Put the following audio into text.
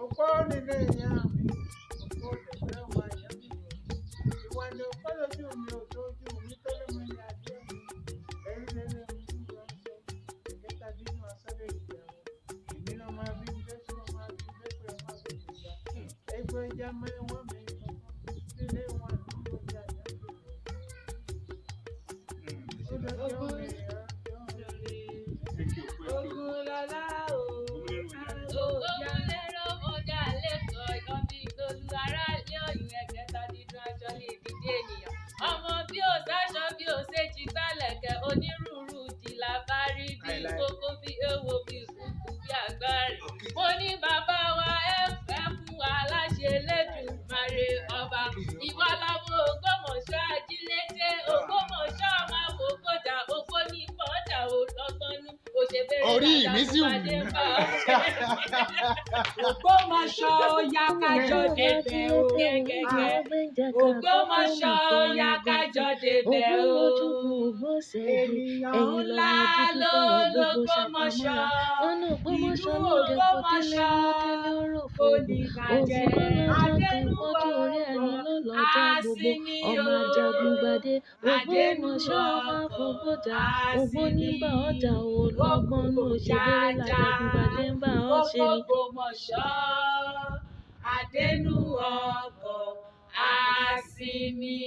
Òpó nílé ìyá mi, òpó òdẹ̀fẹ́ ọmọ ìyá mi. Ìwà ni òpó lójú mi ò tó ojú mi tó lé mi ní adé mi. Ẹ̀rí lélẹ̀ mi ní ìwà sọ. Ìkẹta bínú asọ́lé ìgbéyàwó. Èmi náà máa bí mi lẹ́sùn, máa bí mi lẹ́sùn, máa bí mi ìjà. Ẹgbẹ́ ìjà mẹ́wọ́n mi nílé wọn ló jà ní Ogunlọ́lá o. Ògúnlérò ọjà lẹ́kọ̀ọ́ ìkànnì ìtòlú ará ilé ọ̀yìn ẹ̀kẹta nínú aṣọ ní ìdíje ènìyàn. Ọmọ bí ò sáṣọ bí ò ṣèjì gbálẹ̀kẹ̀ onírúurú ìdìlà bá rí bí kókó bí èwo bí kúkú bí àgbáre. Mo ní bàbá wa ẹ fún wa láṣẹ Elédùmarè ọba. Ìwà lọ́mọ Ògbómọ̀ṣọ́ ajílété Ògbómọ̀ṣọ́ máa wò kọjá ògbó ní kọjá ò lọ́gbọ́nú. Orí mi sì wù. Ògbómọ̀ṣọ́ ya kájọ débẹ̀ o gẹ́gẹ́. Ògbómọ̀ṣọ́ ya kájọ débẹ̀ o. Ènìyàn ńlá ló l'Ògbómọ̀ṣọ́. Ìlú Ògbómọ̀ṣọ́ oníbàjẹ́ Adénúwọ̀kọ̀ àsìmí o. Adénúwọ̀kọ̀ àsìmí Ògbómọ̀ṣọ́ Adénúwọ̀kọ̀ àsìmí.